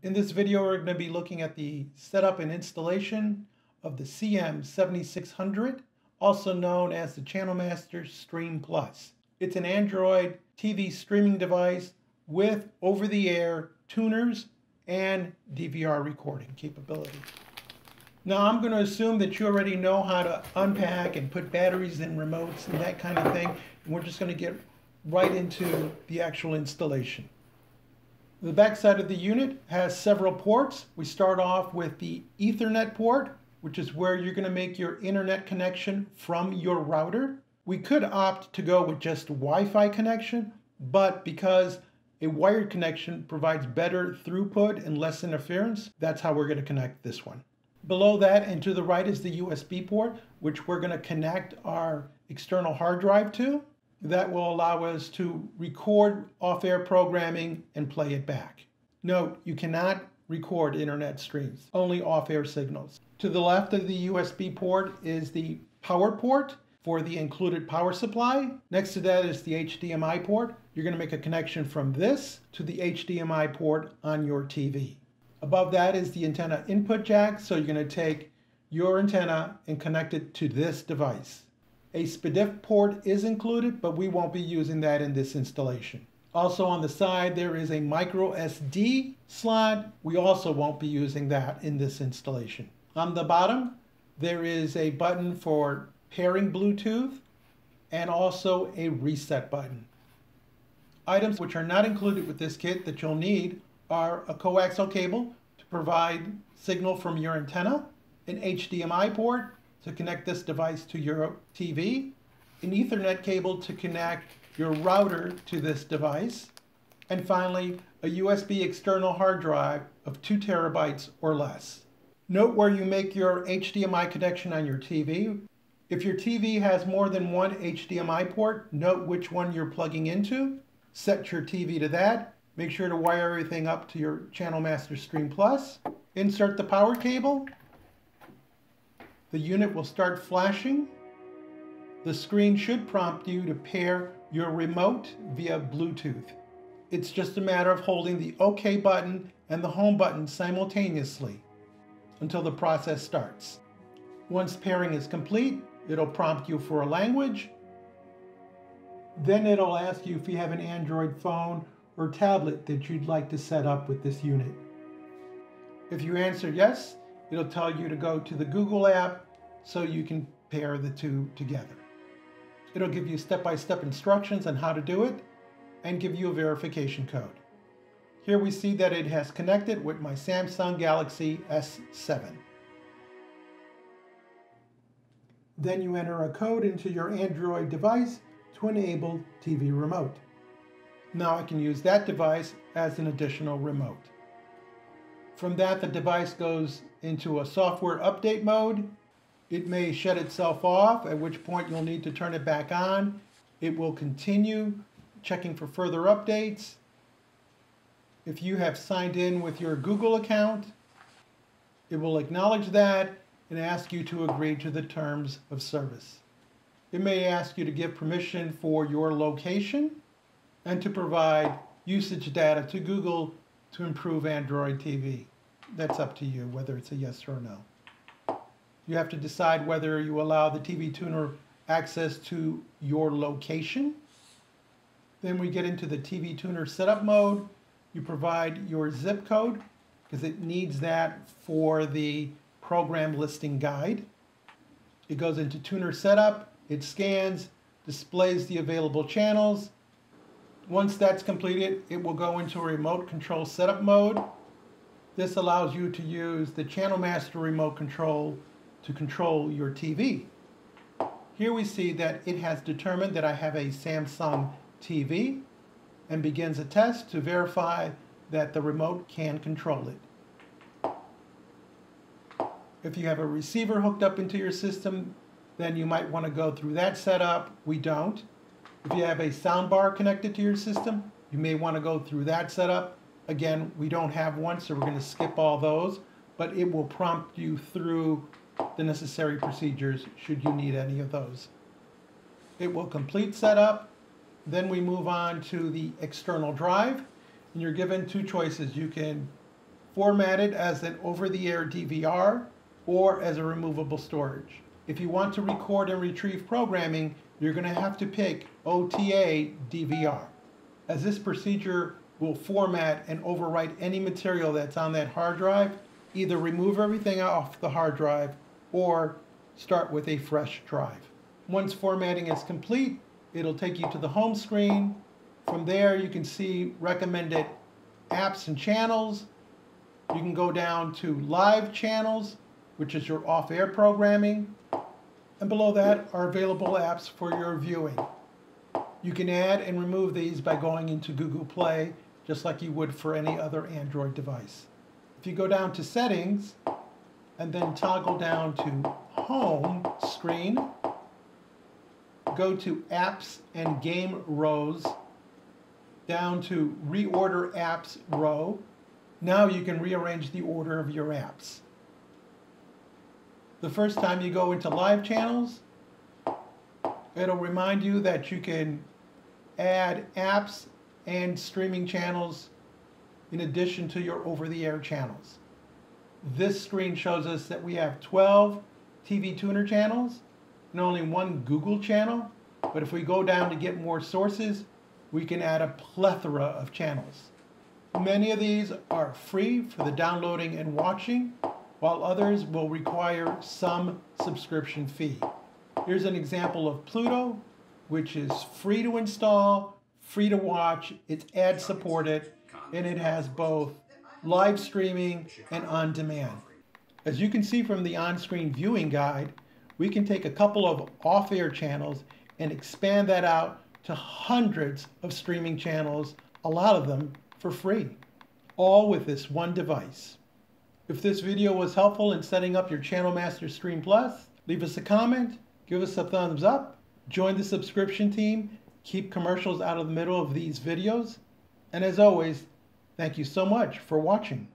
In this video, we're going to be looking at the setup and installation of the CM7600, also known as the Channel Master Stream Plus. It's an Android TV streaming device with over-the-air tuners and DVR recording capability. Now, I'm going to assume that you already know how to unpack and put batteries in remotes and that kind of thing, and we're just going to get right into the actual installation. The back side of the unit has several ports. We start off with the Ethernet port, which is where you're going to make your internet connection from your router. We could opt to go with just Wi-Fi connection, but because a wired connection provides better throughput and less interference, that's how we're going to connect this one. Below that and to the right is the USB port, which we're going to connect our external hard drive to. That will allow us to record off-air programming and play it back. Note, you cannot record internet streams, only off-air signals. To the left of the USB port is the power port for the included power supply. Next to that is the HDMI port. You're going to make a connection from this to the HDMI port on your TV. Above that is the antenna input jack, so you're going to take your antenna and connect it to this device. A SPDIF port is included, but we won't be using that in this installation. Also on the side, there is a micro SD slot. We also won't be using that in this installation. On the bottom, there is a button for pairing Bluetooth and also a reset button. Items which are not included with this kit that you'll need are a coaxial cable to provide signal from your antenna, an HDMI port to connect this device to your TV, an Ethernet cable to connect your router to this device, and finally, a USB external hard drive of 2 terabytes or less. Note where you make your HDMI connection on your TV. If your TV has more than one HDMI port, note which one you're plugging into. Set your TV to that. Make sure to wire everything up to your Channel Master Stream Plus. Insert the power cable. The unit will start flashing. The screen should prompt you to pair your remote via Bluetooth. It's just a matter of holding the OK button and the home button simultaneously until the process starts. Once pairing is complete, it'll prompt you for a language. Then it'll ask you if you have an Android phone or tablet that you'd like to set up with this unit. If you answer yes, it'll tell you to go to the Google app so you can pair the two together. It'll give you step-by-step instructions on how to do it and give you a verification code. Here we see that it has connected with my Samsung Galaxy S7. Then you enter a code into your Android device to enable TV remote. Now I can use that device as an additional remote. From that, the device goes into a software update mode. It may shut itself off, at which point you'll need to turn it back on. It will continue checking for further updates. If you have signed in with your Google account, it will acknowledge that and ask you to agree to the terms of service. It may ask you to give permission for your location and to provide usage data to Google to improve Android TV. That's up to you, whether it's a yes or a no. You have to decide whether you allow the TV tuner access to your location. Then we get into the TV tuner setup mode. You provide your zip code because it needs that for the program listing guide. It goes into tuner setup. It scans, displays the available channels. Once that's completed, it will go into a remote control setup mode. This allows you to use the Channel Master remote control to control your TV. Here we see that it has determined that I have a Samsung TV and begins a test to verify that the remote can control it. If you have a receiver hooked up into your system, then you might want to go through that setup. We don't. If you have a soundbar connected to your system, you may want to go through that setup. Again, we don't have one, so we're going to skip all those, but it will prompt you through the necessary procedures should you need any of those. It will complete setup. Then we move on to the external drive, and you're given two choices. You can formatted as an over-the-air DVR or as a removable storage. If you want to record and retrieve programming, you're going to have to pick OTA DVR, as this procedure will format and overwrite any material that's on that hard drive, either remove everything off the hard drive or start with a fresh drive. Once formatting is complete, it'll take you to the home screen. From there, you can see recommended apps and channels. You can go down to live channels, which is your off-air programming. And below that are available apps for your viewing. You can add and remove these by going into Google Play, just like you would for any other Android device. If you go down to Settings, and then toggle down to Home Screen, go to Apps and Game rows, down to Reorder Apps row. Now you can rearrange the order of your apps. The first time you go into live channels, it'll remind you that you can add apps and streaming channels in addition to your over-the-air channels. This screen shows us that we have 12 TV tuner channels and only one Google channel, but if we go down to get more sources, we can add a plethora of channels. Many of these are free for the downloading and watching, while others will require some subscription fee. Here's an example of Pluto, which is free to install, free to watch, it's ad supported, and it has both live streaming and on demand. As you can see from the on-screen viewing guide, we can take a couple of off-air channels and expand that out to hundreds of streaming channels, a lot of them for free, all with this one device. If this video was helpful in setting up your Channel Master Stream Plus, leave us a comment, give us a thumbs up, join the subscription team, keep commercials out of the middle of these videos, and as always, thank you so much for watching.